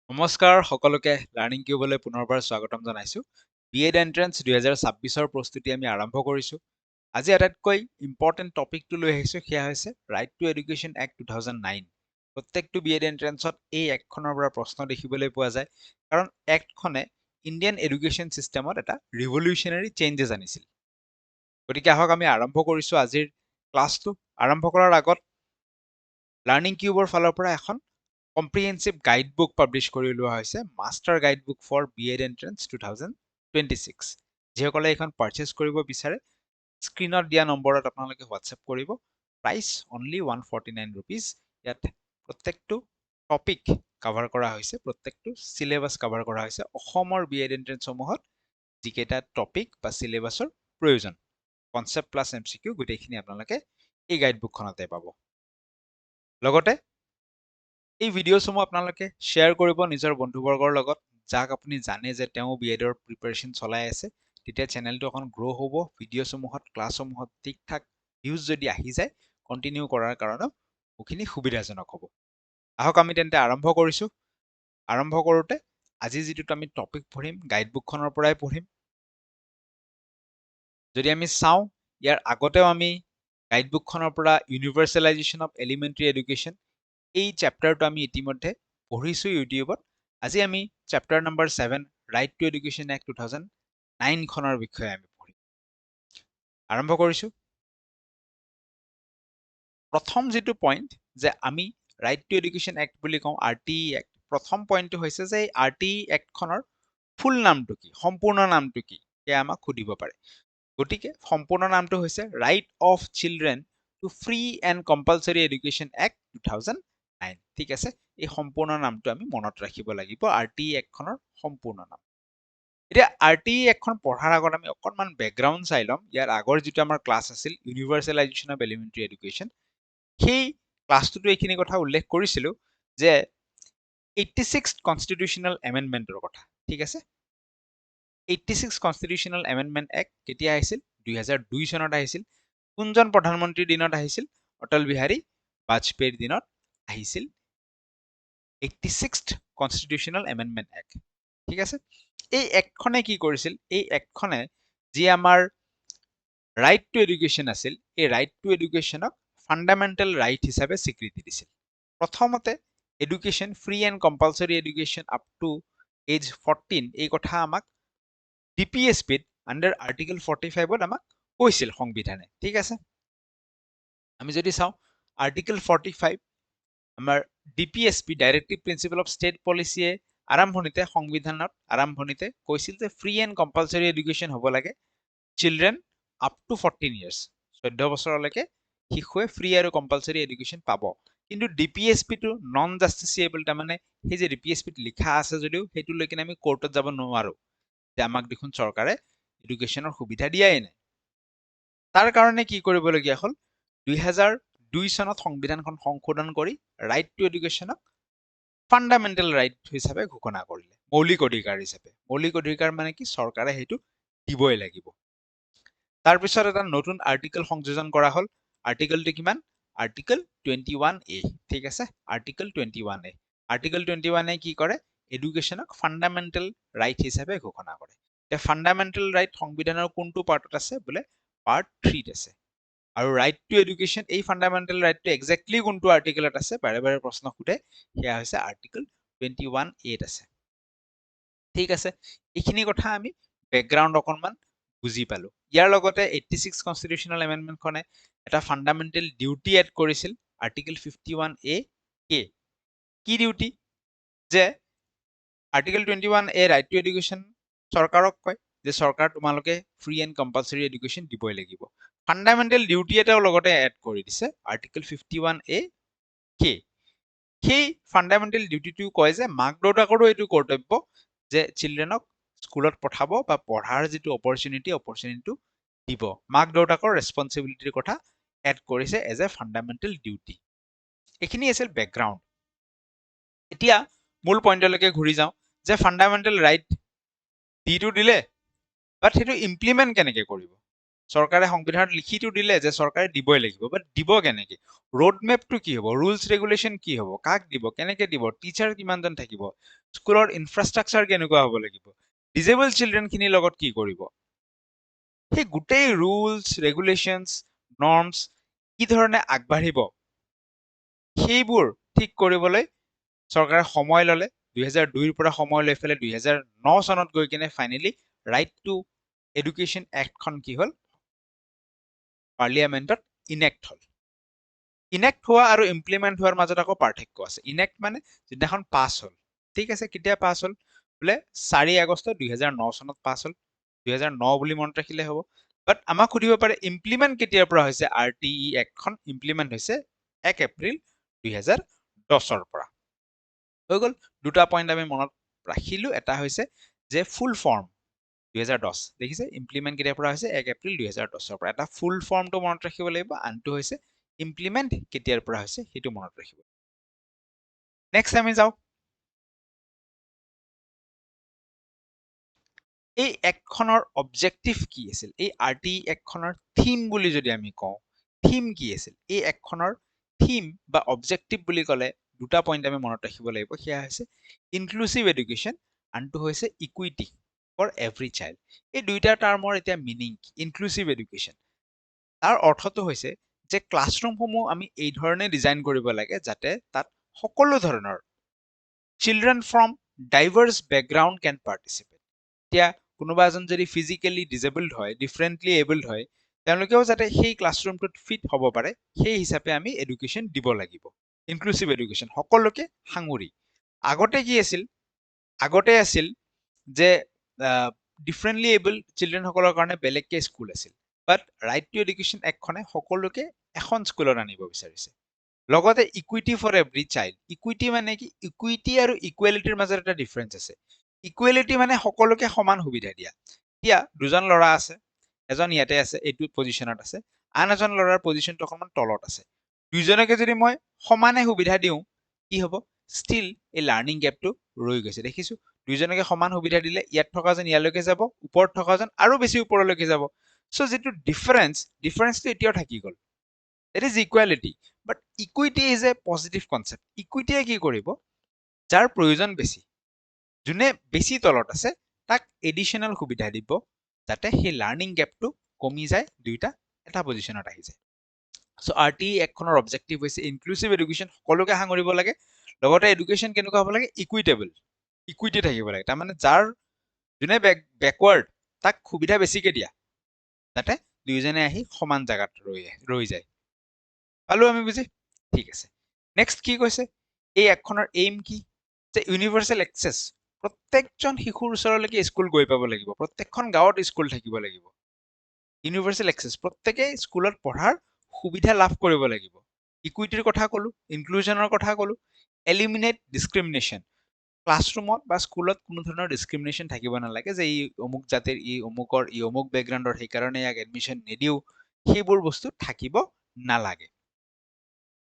নমস্কাৰ সকলোকে লাৰ্ণিং কিউবলৈ পুনৰবাৰ স্বাগতম জনাইছো। বিএড এন্ট্ৰেন্স 2026ৰ প্ৰস্তুতি আমি আৰম্ভ কৰিছো। আজি আটাইতকৈ ইম্পৰ্টেণ্ট টপিকটো লৈ আহিছো, সেয়া হৈছে ৰাইট টু এডুকেশ্যন এক্ট 2009। প্ৰত্যেকটো বিএড এন্ট্ৰেন্সত এই এক্টখনৰ পৰা প্ৰশ্ন দেখিবলৈ পোৱা যায়, কাৰণ এক্টখনে ইণ্ডিয়ান এডুকেশ্যন চিষ্টেমত এটা ৰিভলিউচনাৰী চেঞ্জেছ আনিছিল। গতিকে আহক আমি আৰম্ভ কৰিছো আজিৰ ক্লাছটো। আৰম্ভ কৰাৰ আগত লাৰ্ণিং কিউবৰ ফালৰ পৰা এখন কম্প্ৰিহেনচিভ গাইডবুক পাব্লিছ কৰি লোৱা হৈছে, master guidebook for BEd entrance 2026। যিসকলে এইখন পাৰচেজ কৰিব বিচাৰে স্ক্ৰীনত দিয়া নম্বৰত আপোনালোকে হোৱাটছএপ কৰিব। Price only 149 rupees. ইয়াত প্ৰত্যেকটো টপিক কভাৰ কৰা হৈছে, প্ৰত্যেকটো চিলেবাছ কভাৰ কৰা হৈছে। অসমৰ বিএড এন্ট্ৰেন্সসমূহত যিকেইটা টপিক বা চিলেবাছৰ প্ৰয়োজন, কনচেপ্ট প্লাছ MCQ গোটেইখিনি আপোনালোকে এই গাইডবুকখনতে পাব। লগতে এই ভিডিঅ'সমূহ আপোনালোকে শ্বেয়াৰ কৰিব নিজৰ বন্ধুবৰ্গৰ লগত, যাক আপুনি জানে যে তেওঁ বিএডৰ প্ৰিপাৰেশ্যন চলাই আছে। তেতিয়া চেনেলটো অকণ গ্ৰ' হ'ব, ভিডিঅ'সমূহত ক্লাছসমূহত ঠিক ঠাক ভিউজ যদি আহি যায় কণ্টিনিউ কৰাৰ কাৰণেও বহুখিনি সুবিধাজনক হ'ব। আহক আমি তেন্তে আৰম্ভ কৰিছোঁ। আৰম্ভ কৰোঁতে আজি যিটো আমি টপিক পঢ়িম গাইডবুকখনৰ পৰাই পঢ়িম। যদি আমি চাওঁ, ইয়াৰ আগতেও আমি গাইডবুকখনৰ পৰা ইউনিভাৰ্চেলাইজেশ্যন অফ এলিমেণ্টাৰী এডুকেশ্যন এই চেপ্টাৰটো আমি ইতিমধ্যে পঢ়িছোঁ ইউটিউবত। আজি আমি chapter number 7 right to education act 2009 খনৰ বিষয়ে আমি পঢ়িম। আৰম্ভ কৰিছোঁ। প্ৰথম যিটো পইণ্ট যে আমি ৰাইট টু এডুকেশ্যন এক্ট বুলি কওঁ, RTE এক্ট। প্ৰথম পইণ্টটো হৈছে যে এই RTE এক্টখনৰ ফুল নামটো কি, সম্পূৰ্ণ নামটো কি, সেয়া আমাক সুধিব পাৰে। গতিকে সম্পূৰ্ণ নামটো হৈছে right of children to free and compulsory education act 2009। ঠিক আছে, এই সম্পূৰ্ণ নামটো আমি মনত ৰাখিব লাগিব, RTE এক্টখনৰ সম্পূৰ্ণ নাম। এতিয়া RTE এক্টখন পঢ়াৰ আগত আমি অকণমান বেকগ্ৰাউণ্ড চাই ল'ম। ইয়াৰ আগৰ যিটো আমাৰ ক্লাছ আছিল ইউনিভাৰ্চেলাইজেশ্যন অফ এলিমেণ্টাৰী এডুকেশ্যন, সেই ক্লাছটোতো এইখিনি কথা উল্লেখ কৰিছিলোঁ যে 86th কনষ্টিটিউশ্যনেল এমেণ্ডমেণ্টৰ কথা। ঠিক আছে, 86th কনষ্টিটিউশ্যনেল এমেণ্ডমেণ্ট এক্ট কেতিয়া আহিছিল? 2002 চনত আহিছিল। কোনজন প্ৰধানমন্ত্ৰীৰ দিনত আহিছিল? অটল বিহাৰী বাজপেয়ীৰ দিনত আহিছিল 86th কনষ্টিটিউশ্যনেল এমেণ্ডমেণ্ট এক্ট। ঠিক আছে, এই এক্টখনে কি কৰিছিল? এই এক্টখনে যি আমাৰ ৰাইট টু এডুকেশ্যন আছিল, এই ৰাইট টু এডুকেশ্যনক ফাণ্ডামেণ্টেল ৰাইট হিচাপে স্বীকৃতি দিছিল। প্ৰথমতে education, free and compulsory education up to age 14, এই কথা আমাক DPSPত আণ্ডাৰ আৰ্টিকল 45ত আমাক কৈছিল সংবিধানে। ঠিক আছে, আমি যদি চাওঁ আৰ্টিকল 45 আমাৰ DPSP directive principle of state পলিচিয়ে সংবিধানত আৰম্ভণিতে কৈছিল যে ফ্ৰী এণ্ড কম্পালচৰী এডুকেশ্যন হ'ব লাগে চিলড্ৰেন আপ টু 14 ইয়াৰ্ছ। 14 বছৰলৈকে শিশুৱে ফ্ৰী আৰু কম্পালচৰী এডুকেশ্যন পাব। কিন্তু DPSPটো নন জাষ্টিচিয়েবল, তাৰমানে সেই যে DPSPত লিখা আছে যদিও সেইটো লৈ কিনে আমি কোৰ্টত যাব নোৱাৰো যে আমাক দেখোন চৰকাৰে এডুকেশ্যনৰ সুবিধা দিয়াই নাই। তাৰ কাৰণে কি কৰিবলগীয়া হ'ল, 2002 চনত সংবিধানখন সংশোধন কৰি ৰাইট টু এডুকেশ্যনক ফাণ্ডামেণ্টেল ৰাইট হিচাপে ঘোষণা কৰিলে, মৌলিক অধিকাৰ হিচাপে। মৌলিক অধিকাৰ মানে কি? চৰকাৰে সেইটো দিবই লাগিব। তাৰপিছত এটা নতুন আৰ্টিকল সংযোজন কৰা হ'ল। আৰ্টিকলটো কিমান? Article 21A। ঠিক আছে, আৰ্টিকল 21A। আৰ্টিকল 21A কি কৰে? এডুকেশ্যনক ফাণ্ডামেণ্টেল ৰাইট হিচাপে ঘোষণা কৰে। এতিয়া ফাণ্ডামেণ্টেল ৰাইট সংবিধানৰ কোনটো পাৰ্টত আছে? বোলে পাৰ্ট 3ত আছে। আৰু ৰাইট টু এডুকেশ্যন, এই ফাণ্ডামেণ্টেল ৰাইটটো একজেক্টলি কোনটো আৰ্টিকলত আছে? বাৰে বাৰে প্ৰশ্ন সোধে, সেয়া হৈছে আৰ্টিকল 21A আছে। ঠিক আছে, এইখিনি কথা আমি বেকগ্ৰাউণ্ড অকণমান বুজি পালো। ইয়াৰ লগতে 86 কনষ্টিটিউশ্যনেল এমেণ্ডমেণ্টখনে এটা ফাণ্ডামেণ্টেল ডিউটি এড কৰিছিল, আৰ্টিকল 51A কে। কি ডিউটি? যে article 21A right to education চৰকাৰক কয় যে চৰকাৰ তোমালোকে ফ্ৰী এণ্ড কম্পালচৰী এডুকেশ্যন দিবই লাগিব। ফাণ্ডামেণ্টেল ডিউটি এটাও লগতে এড কৰি দিছে, আৰ্টিকল 51A কে। সেই ফাণ্ডামেণ্টেল ডিউটিটো কয় যে মাক দেউতাকৰো এইটো কৰ্তব্য যে চিলড্ৰেনক স্কুলত পঠাব বা পঢ়াৰ যিটো অপৰচুনিটিটো দিব। মাক দেউতাকৰ ৰেছপনচিবিলিটিৰ কথা এড কৰিছে এজ এ ফাণ্ডামেণ্টেল ডিউটি। এইখিনি আছিল বেকগ্ৰাউণ্ড। এতিয়া মূল পইণ্টলৈকে ঘূৰি যাওঁ যে ফাণ্ডামেণ্টেল ৰাইট দিটো দিলে, বাট সেইটো ইমপ্লিমেণ্ট কেনেকৈ কৰিব? চৰকাৰে সংবিধানত লিখিটো দিলে যে চৰকাৰে দিবই লাগিব, বাট দিব কেনেকে? ৰোড মেপটো কি হ'ব? ৰুলছ ৰেগুলেশ্যন কি হ'ব? কাক দিব? কেনেকে দিব? টিচাৰ কিমানজন থাকিব? স্কুলৰ ইনফ্ৰাষ্ট্ৰাকচাৰ কেনেকুৱা হ'ব লাগিব? ডিজেবল চিলড্ৰেন খিনিৰ লগত কি কৰিব? সেই গোটেই ৰুলছ ৰেগুলেশ্যনছ নৰ্মছ কি ধৰণে আগবাঢ়িব সেইবোৰ ঠিক কৰিবলৈ চৰকাৰে সময় ল'লে। 2002ৰ পৰা সময় লৈ পেলাই 2009 চনত গৈ কিনে ফাইনেলি ৰাইট টু এডুকেশ্যন এক্টখন কি হ'ল? পাৰ্লিয়ামেণ্টত ইনেক্ট হ'ল। ইনেক্ট হোৱা আৰু ইমপ্লিমেণ্ট হোৱাৰ মাজত আকৌ পাৰ্থক্য আছে। ইনেক্ট মানে যিদিনাখন পাছ হ'ল, ঠিক আছে, কেতিয়া পাছ হ'ল? বোলে 4 আগষ্ট 2009 চনত পাছ হ'ল। 2009 বুলি মনত ৰাখিলে হ'ব। বাট আমাক সুধিব পাৰে ইমপ্লিমেণ্ট কেতিয়াৰ পৰা হৈছে? RTE এক্টখন ইমপ্লিমেণ্ট হৈছে 1 এপ্ৰিল 2010ৰ পৰা। হৈ গ'ল। দুটা পইণ্ট আমি মনত ৰাখিলো। এটা হৈছে যে ফুল ফৰ্ম 2010, দেখিছে ইমপ্লিমেণ্ট কেতিয়াৰ পৰা হৈছে? 1 এপ্ৰিল 2010ৰ পৰা। এটা ফুল ফৰ্মটো মনত ৰাখিব লাগিব, আনটো হৈছে ইমপ্লিমেণ্ট কেতিয়াৰ পৰা হৈছে সেইটো মনত ৰাখিব। নেক্সট আমি যাওঁ। এই এক্টখনৰ অবজেক্টিভ কি আছিল? এই RTE এক্টখনৰ থিম বুলি যদি আমি কওঁ, থিম কি আছিল? এই এক্টখনৰ থিম বা অবজেক্টিভ বুলি ক'লে দুটা পইণ্ট আমি মনত ৰাখিব লাগিব। সেয়া হৈছে ইনক্লুচিভ এডুকেশ্যন, আনটো হৈছে ইকুইটি ফৰ এভৰি চাইল্ড। এই দুইটা টাৰ্মৰ এতিয়া মিনিং কি? ইনক্লুচিভ এডুকেশ্যন, তাৰ অৰ্থটো হৈছে যে ক্লাছৰুমসমূহ আমি এই ধৰণে ডিজাইন কৰিব লাগে যাতে তাত সকলো ধৰণৰ children from diverse background can participate. এতিয়া কোনোবা এজন যদি ফিজিকেলি ডিজেবল্ড হয়, ডিফাৰেণ্টলি এবল্ড হয়, তেওঁলোকেও যাতে সেই ক্লাছৰুমটোত ফিট হ'ব পাৰে সেই হিচাপে আমি এডুকেশ্যন দিব লাগিব। ইনক্লুচিভ এডুকেশ্যন, সকলোকে সাঙুৰি। আগতে কি আছিল? আগতে আছিল যে ডিফাৰেণ্টলি এবল্ড চিলড্ৰেনসকলৰ কাৰণে বেলেগকে স্কুল আছিল। বাট ৰাইট টু এডুকেশ্যন এক্টখনে সকলোকে এখন স্কুলত আনিব বিচাৰিছে। লগতে equity for every child. Equity মানে কি? ইকুইটি আৰু ইকুৱেলিটিৰ মাজত এটা ডিফাৰেঞ্চ আছে। ইকুৱেলিটি মানে সকলোকে সমান সুবিধা দিয়া। এতিয়া দুজন ল'ৰা আছে, এজন ইয়াতে আছে, এইটো পজিশ্যনত আছে, আন এজন ল'ৰাৰ পজিশ্যনটো অকণমান তলত আছে। দুইজনকে যদি মই সমানে সুবিধা দিওঁ কি হ'ব? ষ্টিল এই লাৰ্ণিং গেপটো ৰৈ গৈছে। দেখিছো দুইজনকে সমান সুবিধা দিলে ইয়াত থকাজন ইয়ালৈকে যাব, ওপৰত থকাজন আৰু বেছি ওপৰলৈকে যাব। চ' যিটো ডিফাৰেঞ্চটো এতিয়াও থাকি গ'ল। That is equality. But equity is a positive concept. Equity কি কৰিব? যাৰ প্ৰয়োজন বেছি, যোনে বেছি তলত আছে, তাক এডিশ্যনেল সুবিধা দিব যাতে সেই লাৰ্ণিং গেপটো কমি যায়, দুইটা এটা পজিশ্যনত আহি যায়। চ' RTE এক্টখনৰ অবজেক্টিভ হৈছে ইনক্লুচিভ এডুকেশ্যন, সকলোকে সাঙুৰিব লাগে। লগতে এডুকেশ্যন কেনেকুৱা হ'ব লাগে? ইকুইটেবল, ইকুইটি থাকিব লাগে। তাৰমানে যাৰ যোনে বেকৱাৰ্ড তাক সুবিধা বেছিকে দিয়া যাতে দুয়োজনে আহি সমান জেগাত ৰৈ যায়। পালো আমি বুজি? ঠিক আছে। নেক্সট কি কৈছে? এই এক্টখনৰ এইম কি? যে ইউনিভাৰ্চেল এক্সেছ, প্ৰত্যেকজন শিশুৰ ওচৰলৈকে স্কুল গৈ পাব লাগিব, প্ৰত্যেকখন গাঁৱত স্কুল থাকিব লাগিব। ইউনিভাৰ্চেল এক্সেছ, প্ৰত্যেকে স্কুলত পঢ়াৰ সুবিধা লাভ কৰিব লাগিব। ইকুইটিৰ কথা ক'লো, ইনক্লুজনৰ কথা ক'লো। এলিমিনেট ডিছক্ৰিমিনেশ্যন, ক্লাছৰুমত বা স্কুলত কোনো ধৰণৰ ডিছক্ৰিমিনেশ্যন থাকিব নালাগে যে ই অমুক জাতিৰ, ই অমুক বেকগ্ৰাউণ্ডৰ, সেইকাৰণে ইয়াক এডমিশ্যন নিদিওঁ, সেইবোৰ বস্তু থাকিব নালাগে।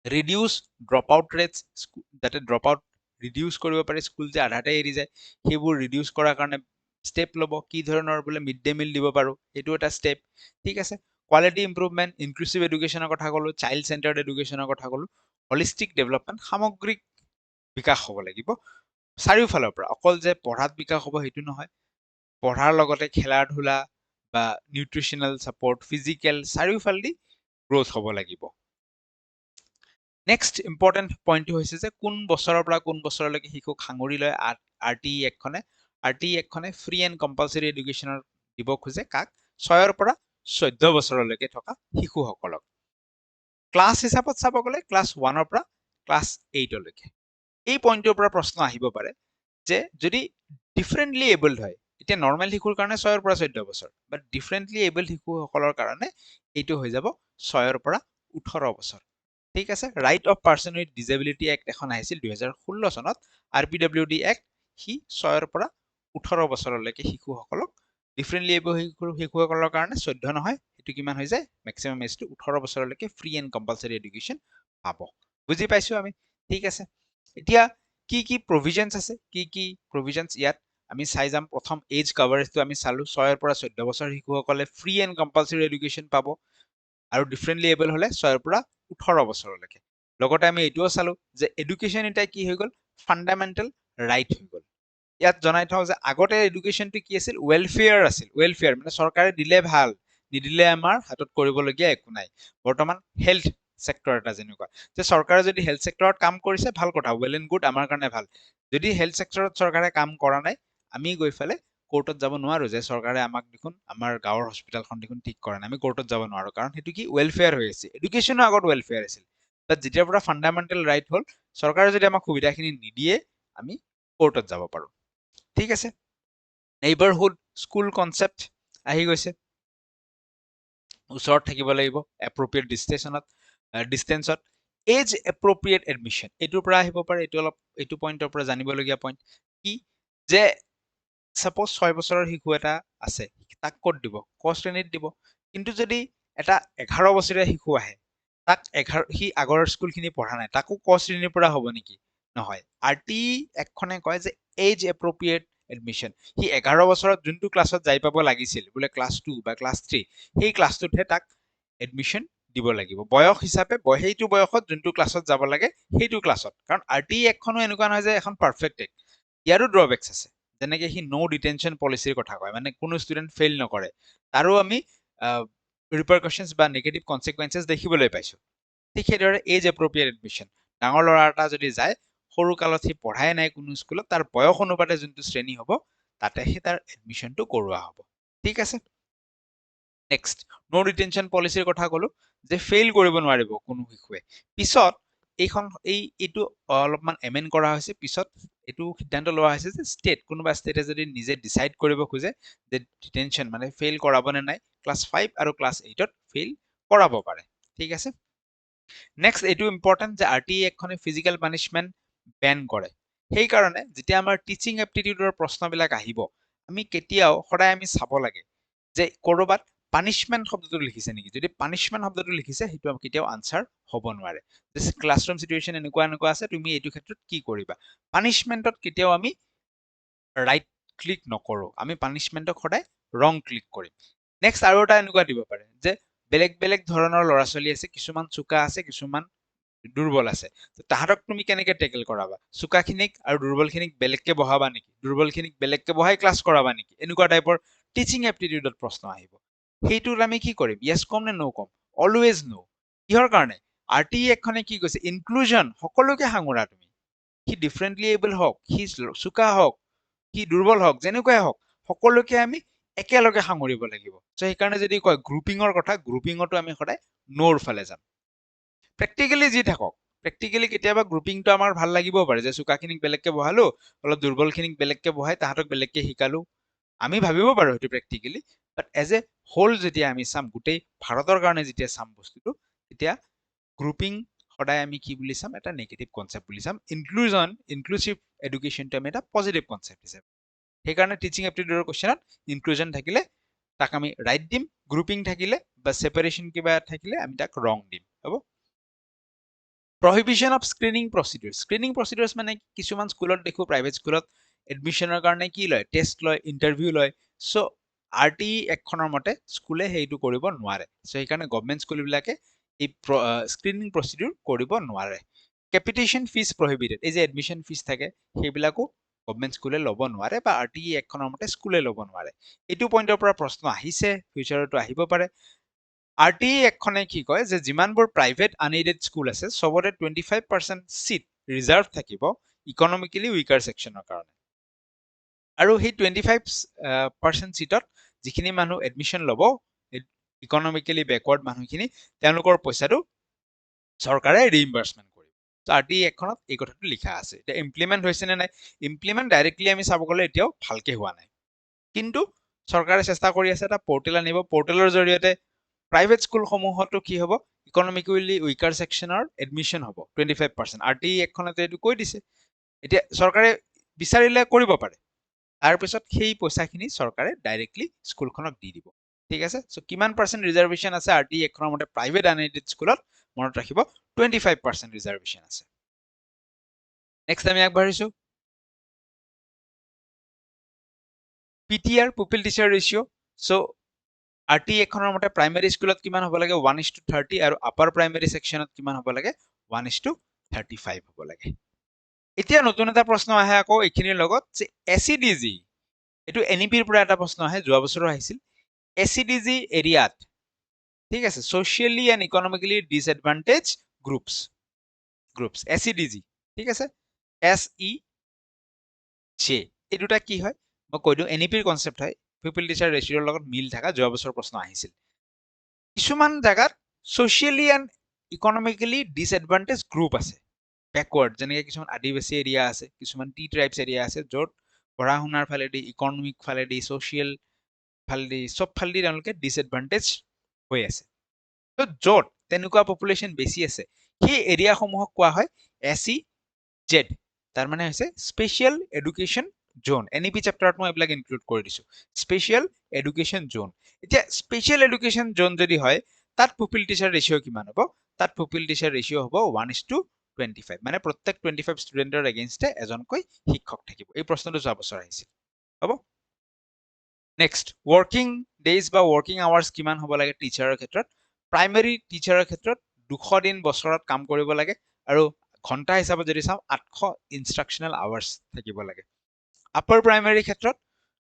ৰিডিউচ ড্ৰপ আউট ৰেটছ, যাতে ড্ৰপ আউট ৰিডিউচ কৰিব পাৰে, স্কুল যে আধাতে এৰি যায় সেইবোৰ ৰিডিউচ কৰাৰ কাৰণে ষ্টেপ ল'ব। কি ধৰণৰ বোলে মিড ডে মিল দিব পাৰোঁ, সেইটো এটা ষ্টেপ। ঠিক আছে। কোৱালিটি ইম্প্ৰুভমেণ্ট, ইনক্লুচিভ এডুকেশ্যনৰ কথা ক'লোঁ, চাইল্ড চেণ্টাৰ্ড এডুকেশ্যনৰ কথা ক'লোঁ, হলিষ্টিক ডেভেলপমেণ্ট, সামগ্ৰিক বিকাশ হ'ব লাগিব চাৰিওফালৰ পৰা। অকল যে পঢ়াত বিকাশ হ'ব সেইটো নহয়, পঢ়াৰ লগতে খেলা ধূলা বা নিউট্ৰিচনেল ছাপৰ্ট, ফিজিকেল, চাৰিওফালেদি গ্ৰ'থ হ'ব লাগিব। নেক্সট ইম্পৰ্টেণ্ট পইণ্টটো হৈছে যে কোন বছৰৰ পৰা কোন বছৰলৈকে শিশুক সাঙুৰি লয় RTE এক্টখনে। RTE এক্টখনে ফ্ৰী এণ্ড কম্পালচৰি এডুকেশ্যনৰ দিব খোজে কাক? 6ৰ পৰা 14 বছৰলৈকে থকা শিশুসকলক। ক্লাছ হিচাপত চাব গ'লে ক্লাছ 1ৰ পৰা ক্লাছ 8লৈকে। এই পইণ্টটোৰ পৰা প্ৰশ্ন আহিব পাৰে যে যদি ডিফাৰেণ্টলি এবল্ড হয়, এতিয়া নৰ্মেল শিশুৰ কাৰণে 6ৰ পৰা 14 বছৰ, বাট ডিফাৰেণ্টলি এবল্ড শিশুসকলৰ কাৰণে এইটো হৈ যাব 6ৰ পৰা 18 বছৰ। ঠিক আছে। Write off person with disability act এখন আহিছিল 2016 চনত। RPWD এক্ট, সি 6ৰ পৰা 18 বছৰলৈকে শিশুসকলক, ডিফাৰেণ্টলি এবল্ড শিশুসকলৰ কাৰণে 14 নহয়, সেইটো কিমান হৈ যায়? মেক্সিমাম এজটো 18 বছৰলৈকে ফ্ৰী এণ্ড কম্পালচৰি এডুকেশ্যন পাব। বুজি পাইছো আমি? ঠিক আছে। এতিয়া কি কি প্ৰভিজনছ আছে, কি কি প্ৰভিজনছ ইয়াত আমি চাই যাম প্ৰথম এজ কভাৰেজটো আমি চালো 6 পৰা 14 বছৰ শিশুসকলে ফ্ৰী এণ্ড কম্পালসৰি এডুকেশ্যন পাব আৰু ডিফাৰেণ্টলি এবল হলে 6 পৰা 18 বছৰলৈকে লগতে আমি এইটোও চালো যে এডুকেশ্যন এটা কি হৈ গ'ল ফাণ্ডামেণ্টেল ৰাইট হৈ গ'ল ইয়াত জনাই থওঁ যে আগতে এডুকেশ্যনটো কি আছিল ৱেলফেয়াৰ আছিল ৱেলফেয়াৰ মানে চৰকাৰে দিলে ভাল নিদিলে আমাৰ হাতত কৰিবলগীয়া একো নাই বৰ্তমান হেল্থ সেক্টৰ এটা যেনেকুৱা যে চৰকাৰে যদি হেল্থ সেক্টৰত কাম কৰিছে ভাল কথা ৱেল এণ্ড গুড আমাৰ কাৰণে ভাল যদি হেল্থ সেক্টৰত চৰকাৰে কাম কৰা নাই আমি গৈ ফালে কোৰ্টত যাব নোৱাৰো যে চৰকাৰে আমাক দেখোন আমাৰ গাঁৱৰ হস্পিটেলখন দেখোন ঠিক কৰা নাই আমি কোৰ্টত যাব নোৱাৰো কাৰণ সেইটো কি ৱেলফেয়াৰ হৈ আছে এডুকেশ্যনৰ আগত ৱেলফেয়াৰ আছিল বাট যেতিয়াৰ পৰা ফাণ্ডামেণ্টেল ৰাইট হ'ল চৰকাৰে যদি আমাক সুবিধাখিনি নিদিয়ে আমি কোৰ্টত যাব পাৰো ঠিক আছে নেইবাৰহুড স্কুল কনচেপ্ট আহি গৈছে ওচৰত থাকিব লাগিব এপ্ৰপ্ৰিয়েট ডিষ্টেঞ্চত এজ এপ্ৰপ্ৰিয়েট এডমিশ্যন এইটোৰ পৰা আহিব পাৰে এইটো অলপ এইটো পইণ্টৰ পৰা জানিবলগীয়া পইণ্ট কি যে সাপোজ 6 বছৰৰ শিশু এটা আছে তাক ক'ত দিব ক শ্ৰেণীত দিব কিন্তু যদি এটা 11 বছৰীয়া শিশু আহে তাক 11 সি আগৰ স্কুলখিনি পঢ়া নাই তাকো ক শ্ৰেণীৰ পৰা হ'ব নেকি নহয় আৰটি একখনে কয় যে এজ এপ্ৰপ্ৰিয়েট এডমিশ্যন সি 11 বছৰত যোনটো ক্লাছত যাই পাব লাগিছিল বোলে ক্লাছ 2 বা ক্লাছ 3 সেই ক্লাছটোতহে তাক এডমিশ্যন দিব লাগিব বয়স হিচাপে সেইটো বয়সত যোনটো ক্লাছত যাব লাগে সেইটো ক্লাছত কাৰণ আৰটি একখনো এনেকুৱা নহয় যে এখন পাৰফেক্ট এক ইয়াৰো ড্ৰবেক্স আছে যেনেকে সি নো ডিটেনশ্যন পলিচিৰ কথা কয় মানে কোনো ষ্টুডেণ্ট ফেইল নকৰে তাৰো আমি ৰিপাৰকাশ্যনছ বা নেগেটিভ কনচিকুৱেঞ্চেছ দেখিবলৈ পাইছো ঠিক সেইদৰে এজ এপ্ৰপ্ৰিয়েট এডমিশ্যন ডাঙৰ ল'ৰা এটা যদি যায় সৰু কালত সি পঢ়াই নাই কোনো স্কুলত তাৰ বয়স অনুপাতে যোনটো শ্ৰেণী হ'ব তাতে সি তাৰ এডমিশ্যনটো কৰোৱা হ'ব ঠিক আছে নেক্সট নো ডিটেনশ্যন পলিচিৰ কথা ক'লো যে ফেইল কৰিব নোৱাৰিব কোনো শিশুৱে পিছত এইটো অলপমান এমেণ্ড কৰা হৈছে পিছত এইটো সিদ্ধান্ত লোৱা হৈছে যে কোনোবা ষ্টেটে যদি নিজে ডিচাইড কৰিব খোজে যে ডিটেনশ্যন মানে ফেইল কৰাব নে নাই ক্লাছ 5 আৰু ক্লাছ 8ত ফেইল কৰাব পাৰে ঠিক আছে নেক্সট এইটো ইম্পৰ্টেণ্ট যে আৰটি একখনে ফিজিকেল পানিছমেণ্ট বেন কৰে সেইকাৰণে যেতিয়া আমাৰ টিচিং এপ্টিটিউডৰ প্ৰশ্নবিলাক আহিব আমি কেতিয়াও সদায় আমি চাব লাগে যে ক'ৰবাত পানিছমেণ্ট শব্দটো লিখিছে নেকি যদি পানিছমেণ্ট শব্দটো লিখিছে সেইটো কেতিয়াও আনসাৰ হ'ব নোৱাৰে যে ক্লাছৰুম সিচুৱেশ্যন এনেকুৱা আছে তুমি এইটো ক্ষেত্ৰত কি কৰিবা পানিছমেণ্টত কেতিয়াও আমি ৰাইট ক্লিক নকৰো আমি পানিছমেণ্টক সদায় ৰং ক্লিক কৰিম নেক্সট আৰু এটা এনেকুৱা দিব পাৰে যে বেলেগ বেলেগ ধৰণৰ ল'ৰা ছোৱালী আছে কিছুমান চোকা আছে কিছুমান দুৰ্বল আছে তাহাঁতক তুমি কেনেকে টেকেল কৰাবা চোকাখিনিক আৰু দুৰ্বলখিনিক বেলেগকে বহাবা নেকি দুৰ্বলখিনিক বেলেগকে বহাই ক্লাছ কৰাবা নেকি এনেকুৱা টাইপৰ টিচিং এপ্টিটিউডত প্ৰশ্ন আহিব সেইটোত আমি কি কৰিম য়েছ কম নে ন' কম অলৱেজ ন' কিহৰ কাৰণে আৰটি একখনে কি কৈছে ইনক্লুজন সকলোকে সাঙুৰা তুমি সি ডিফাৰেণ্টলি এবল হওক সি চোকা হওক সি দুৰ্বল হওক যেনেকুৱাই হওক সকলোকে আমি একেলগে সাঙুৰিব লাগিব চ' সেইকাৰণে যদি কয় গ্ৰুপিঙৰ কথা গ্ৰুপিঙতো আমি সদায় ন'ৰ ফালে যাম প্ৰেক্টিকেলি যি থাকক প্ৰেক্টিকেলি কেতিয়াবা গ্ৰুপিংটো আমাৰ ভাল লাগিবও পাৰে যে চোকাখিনিক বেলেগকে বহালো অলপ দুৰ্বলখিনিক বেলেগকে বহাই তাহাঁতক বেলেগকে শিকালো আমি ভাবিব পাৰো সেইটো practically but as a whole যেতিয়া আমি চাম গোটেই ভাৰতৰ কাৰণে যেতিয়া চাম বস্তুটো তেতিয়া গ্ৰুপিং সদায় আমি কি বুলি চাম এটা নেগেটিভ কনচেপ্ট বুলি চাম ইনক্লুচিভ এডুকেশ্যনটো আমি এটা পজিটিভ কনচেপ্ট হিচাপে সেইকাৰণে টিচিং এপ্টিটিউডৰ কুৱেশ্যনত ইনক্লুজন থাকিলে তাক আমি ৰাইট দিম গ্ৰুপিং থাকিলে বা ছেপাৰেশ্যন কিবা থাকিলে আমি তাক ৰং দিম হ'ব প্ৰহিবিশ্যন অফ স্ক্ৰিনিং প্ৰচিডিউৰ্ছ মানে কিছুমান স্কুলত দেখো প্ৰাইভেট স্কুলত এডমিশ্যনৰ কাৰণে কি লয় টেষ্ট লয় ইণ্টাৰভিউ লয় চ' আৰটি একখনৰ মতে স্কুলে সেইটো কৰিব নোৱাৰে চ' সেইকাৰণে গভমেণ্ট স্কুলবিলাকে এই স্ক্ৰিনিং প্ৰচিডিউৰ কৰিব নোৱাৰে কেপিটেশ্যন ফিজ প্ৰহিবিটেড এই যে এডমিশ্যন ফিজ থাকে সেইবিলাকো গভমেণ্ট স্কুলে ল'ব নোৱাৰে বা আৰটি একখনৰ মতে স্কুলে ল'ব নোৱাৰে এইটো পইণ্টৰ পৰা প্ৰশ্ন আহিছে ফিউচাৰতো আহিব পাৰে আৰটি একখনে কি কয় যে যিমানবোৰ প্ৰাইভেট আনএইডেড স্কুল আছে চবতে 25% চিট ৰিজাৰ্ভ থাকিব ইকনমিকেলি উইকাৰ ছেকশ্যনৰ কাৰণে আৰু সেই 25% চিটত যিখিনি মানুহ এডমিশ্যন ল'ব ইকনমিকেলি বেকৱাৰ্ড মানুহখিনি তেওঁলোকৰ পইচাটো চৰকাৰে ৰিইম্বাৰ্চমেণ্ট কৰিব আৰটি একখনত এই কথাটো লিখা আছে এতিয়া ইমপ্লিমেণ্ট হৈছে নে নাই ইমপ্লিমেণ্ট ডাইৰেক্টলি আমি চাব গ'লে এতিয়াও ভালকে হোৱা নাই কিন্তু চৰকাৰে চেষ্টা কৰি আছে এটা পৰ্টেল আনিব পৰ্টেলৰ জৰিয়তে প্ৰাইভেট স্কুলসমূহতো কি হ'ব ইকনমিকেলি উইকাৰ ছেকশ্যনৰ এডমিশ্যন হ'ব 25% আৰটি একখনতে এইটো কৈ দিছে এতিয়া চৰকাৰে বিচাৰিলে কৰিব পাৰে তাৰপিছত সেই পইচাখিনি চৰকাৰে ডাইৰেক্টলি স্কুলখনক দি দিব ঠিক আছে চ' কিমান পাৰ্চেণ্ট ৰিজাৰ্ভেশ্যন আছে আৰটি একখনৰ মতে প্ৰাইভেট আনএইডেড স্কুলত মনত ৰাখিব 25% ৰিজাৰ্ভেশ্যন আছে নেক্সট আমি আগবাঢ়িছো PTR pupil teacher ratio so RT এখনৰ মতে প্ৰাইমেৰী স্কুলত কিমান হ'ব লাগে 1:30 আৰু আপাৰ প্ৰাইমেৰী সেকশনত কিমান হ'ব লাগে 1:35 হ'ব লাগে এতিয়া নতুন এটা প্ৰশ্ন আহে আকৌ এইখিনিৰ লগত যে SEDG এটো NEPৰ পৰা এটা প্ৰশ্ন আহে যোৱা বছৰ আহিছিল SEDG এৰিয়াত ঠিক আছে socially and economically disadvantaged groups SEDG ঠিক আছে SEJ এই দুটা কি হয় মই কৈ দিও NEPৰ কনসেপ্ট হয় পিপল টিচাৰ ৰেশিওৰ লগত মিল থাকা যোৱা বছৰ প্ৰশ্ন আহিছিল কিছুমান জায়গাত socially and economically disadvantaged group আছে backward যেনেকৈ কিছুমান আদিবাসী এৰিয়া আছে কিছুমান টি ট্ৰাইবছ এৰিয়া আছে য'ত পঢ়া শুনাৰ ফালেদি ইকনমিক ফালেদি সোশিয়েল ফালেদি সব ফালেদি তেওঁলোকে ডিসএডভান্টেজ হৈ আছে তো য'ত তেনেকুৱা পপুলেশ্যন বেছি আছে সেই এৰিয়াসমূহক কোৱা হয় SEZ তাৰ মানে হৈছে স্পেশাল এডুকেশ্যন জোন NEP চেপ্টাৰত মই এইবিলাক ইনক্লুড কৰি দিছো স্পেশাল এডুকেশ্যন জোন এতিয়া স্পেশাল এডুকেশ্যন জোন যদি হয় তাত পুপিল টিচাৰ ৰেশিও কিমান হ'ব তাত পুপিল টিচাৰ ৰেশিও হ'ব 1:25 মানে প্ৰত্যেক 25 ষ্টুডেন্টৰ এগেইনষ্টে এজনকৈ শিক্ষক থাকিব এই প্ৰশ্নটো যোৱা বছৰ আহিছিল হ'ব নেক্সট ওয়াৰ্কিং ডেজ বা ওয়াৰ্কিং আৱাৰ্স কিমান হ'ব লাগে টিচাৰৰ ক্ষেত্ৰত প্ৰাইমেৰী টিচাৰৰ ক্ষেত্ৰত 200 দিন বছৰত কাম কৰিব লাগে আৰু ঘন্টা হিচাপত যদি চাওঁ 800 ইনষ্ট্ৰাকচনেল আৱাৰ্স থাকিব লাগে আপাৰ প্ৰাইমেৰী ক্ষেত্ৰত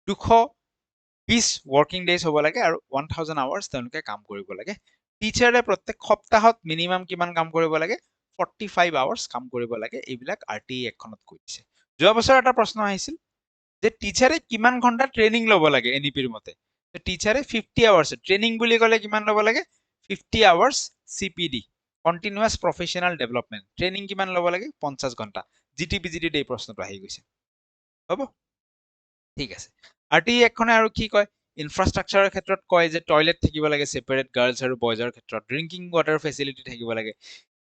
220 ওয়াৰ্কিং ডেজ হ'ব লাগে আৰু 1000 আৱাৰ্স তেওঁলোকে কাম কৰিব লাগে টিচাৰে প্ৰত্যেক সপ্তাহত মিনিমাম কিমান কাম কৰিব লাগে 45 আৱাৰ্স কাম কৰিব লাগে এইবিলাক RTE এখনত কৈ দিছে যোৱা বছৰ এটা প্ৰশ্ন আহিছিল যে টিচাৰে কিমান ঘন্টা ট্ৰেনিং ল'ব লাগে NEPৰ মতে তো টিচাৰে 50 আৱাৰ্স ট্ৰেনিং বুলি ক'লে কিমান ল'ব লাগে 50 আৱাৰ্স CPD continuous professional development training কিমান ল'ব লাগে 50 ঘন্টা GTPGT এই প্ৰশ্নটো আহি গৈছে হ'ব ঠিক আছে RTE এখনে আৰু কি কয় ইনফ্ৰাষ্ট্ৰাকচাৰৰ ক্ষেত্ৰত কয় যে টয়লেট থাকিব লাগে সেপাৰেট গাৰ্লছ আৰু বয়জৰ ক্ষেত্ৰত ড্ৰিংকিং ওয়াটাৰ ফেসিলিটি থাকিব লাগে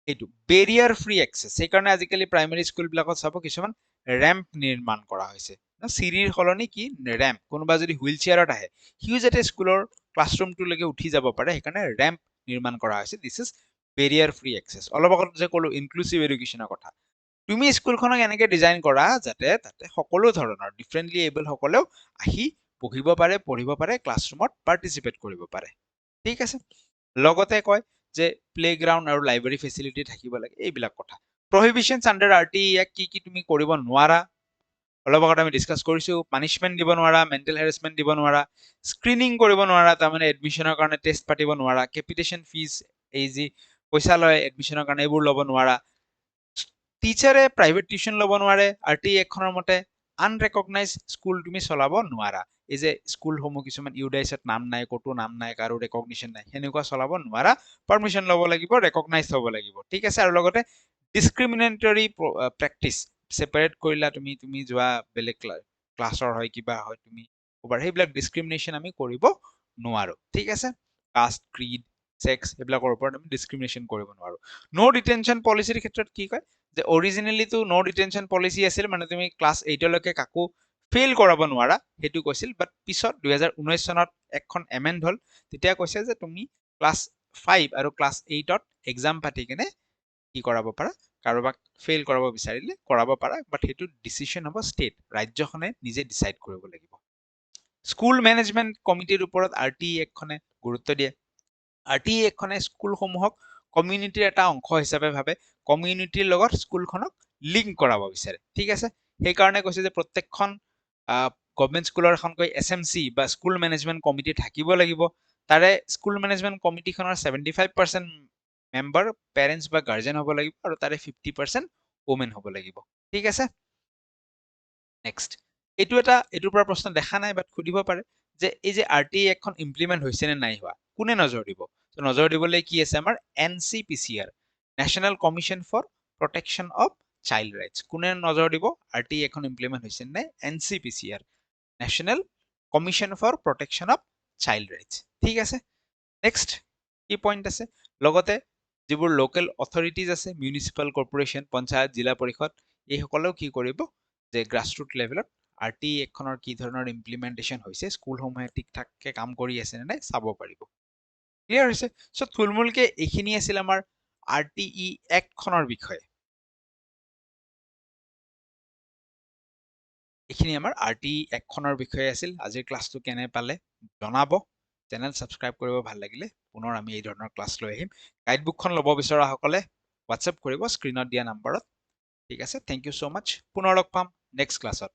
এইটো বেৰিয়াৰ ফ্ৰী এক্সেস সেইকাৰণে আজিকালি প্ৰাইমেৰী স্কুলবিলাকত চাব কিছুমান ৰেম্প নিৰ্মাণ কৰা হৈছে চিৰিৰ সলনি কি ৰেম্প কোনোবা যদি হুইল চেয়াৰত আহে হিউ যাতে স্কুলৰ ক্লাছৰুমটোলৈকে উঠি যাব পাৰে সেইকাৰণে ৰেম্প নিৰ্মাণ কৰা হৈছে this is barrier free access অলপ আগত যে ক'লো ইনক্লুসিভ এডুকেশ্যনৰ কথা তুমি স্কুলখনক এনেকে ডিজাইন কৰা যাতে তাতে সকলো ধৰণৰ ডিফাৰেন্টলি এবল সকলেও আহি পঢ়িব পাৰে পঢ়িব পাৰে ক্লাছৰুমত পাৰ্টিসিপেট কৰিব পাৰে ঠিক আছে লগতে কয় যে প্লেগ্ৰাউণ্ড আৰু লাইব্ৰেৰী ফেসিলিটি থাকিব লাগে এইবিলাক কথা প্ৰহিবিশনছ আন্ডাৰ RTE এক কি তুমি কৰিব নোৱাৰা অলপ আগত আমি ডিসকাস কৰিছো পানিশমেন্ট দিব নোৱাৰা মেন্টেল হেৰাসমেন্ট দিব নোৱাৰা স্ক্ৰিনিং কৰিব নোৱাৰা তাৰ মানে এডমিশনৰ কাৰণে টেষ্ট পাতিব নোৱাৰা কেপিটেশন ফিজ এই যি পইচা লয় এডমিশনৰ কাৰণে এইবোৰ ল'ব নোৱাৰা টিচাৰে প্ৰাইভেট টিউশন ল'ব নোৱাৰে RTE এখনৰ মতে আনৰেকগনাইজ স্কুল তুমি চলাব নোৱাৰা এই যে স্কুলসমূহ কিছুমান ইউডাইছত নাম নাই ক'তো নাম নাই কাৰো ৰেকগনিশ্যন নাই সেনেকুৱা চলাব নোৱাৰা পাৰমিশন ল'ব লাগিব ৰেকগনাইজ হ'ব লাগিব ঠিক আছে আৰু লগতে ডিসক্ৰিমিনেটৰি প্ৰেক্টিস সেপাৰেট কৰিলা তুমি যোৱা বেলেগ ক্লাছৰ হয় কিবা হয় তুমি ওভাৰ সেইবিলাক ডিসক্ৰিমিনেশ্যন আমি কৰিব নোৱাৰো ঠিক আছে কাষ্ট ক্ৰিড সেক্স এইবিলাকৰ ওপৰত আমি ডিসক্ৰিমিনেশ্যন কৰিব নোৱাৰো নো ডিটেনশন পলিচিৰ ক্ষেত্ৰত কি কয় যে অৰিজিনেলি তো নো ডিটেনশন পলিচি আছিল মানে তুমি ক্লাছ 8 লৈকে কাকো ফেইল কৰাব নোৱাৰা হেতু কৈছিল বাট পিছত 2019 চনত এখন এমেন্ড হল তেতিয়া কৈছে যে তুমি ক্লাছ 5 আৰু ক্লাছ 8 ত এক্সাম পাতি কেনে কি কৰাব পাৰা কাৰোবাক ফেইল কৰাব বিচাৰিলে কৰাব পাৰা বাট হেতু ডিসিশন হ'ব ষ্টেট ৰাজ্যখনে নিজে ডিসাইড কৰিব লাগিব স্কুল মেনেজমেন্ট কমিটিৰ ওপৰত RTE এখনে গুৰুত্ব দিয়ে RTE এখনে স্কুলসমূহক কমিউনিটিৰ এটা অংশ হিচাপে ভাবে কমিউনিটিৰ লগত স্কুলখনক লিংক কৰাব বিচাৰে ঠিক আছে সেইকাৰণে কৈছে যে প্ৰত্যেকখন গভৰ্ণমেণ্ট স্কুলৰ এখনকৈ SMC বা স্কুল মেনেজমেন্ট কমিটি থাকিব লাগিব তাৰে স্কুল মেনেজমেন্ট কমিটিখনৰ 75% মেম্বাৰ পেৰেন্টস বা গাৰ্জেন হ'ব লাগিব আৰু তাৰে 50% ওমেন হ'ব লাগিব ঠিক আছে নেক্সট এইটোৰ পৰা প্ৰশ্ন দেখা নাই বাট সুধিব পাৰে যে এই যে RTE এখন ইমপ্লিমেন্ট হৈছে নে নাই হোৱা কোনে নজৰ দিব তো নজৰ দিবলৈ কি আছে আমাৰ NCPCR national commission for protection of child rights কোনে নজৰ দিব RTE এখন ইমপ্লিমেন্ট হৈছে নে নাই NCPCR national commission for protection of child rights ঠিক আছে নেক্সট কি পইণ্ট আছে লগতে যিবোৰ লোকেল অথৰিটিজ আছে মিউনিচিপাল কৰ্পোৰেশ্যন পঞ্চায়ত জিলা পৰিষদ এইসকলেও কি কৰিব যে গ্ৰাছৰুট লেভেলত RTE এখনৰ কি ধৰণৰ ইমপ্লিমেন্টেশ্যন হৈছে স্কুলসমূহে ঠিক ঠাককে কাম কৰি আছে নে নাই চাব পাৰিব ক্লিয়াৰ হৈছে সো থুলমূলকে এইখিনি আছিল আমাৰ RTE এখনৰ বিষয়ে এইখিনি আমাৰ RT এক্টখনৰ বিষয়ে আছিল। আজিৰ ক্লাছটো কেনে পালে জনাব। চেনেল ছাবস্ক্ৰাইব কৰিব ভাল লাগিলে পুনৰ আমি এই ধৰণৰ ক্লাছ লৈ আহিম। গাইডবুকখন ল'ব বিচৰাসকলে হোৱাটছএপ কৰিব স্ক্ৰীনত দিয়া নাম্বাৰত। ঠিক আছে, থেংক ইউ ছ' মাছ। পুনৰ লগ পাম নেক্সট ক্লাছত।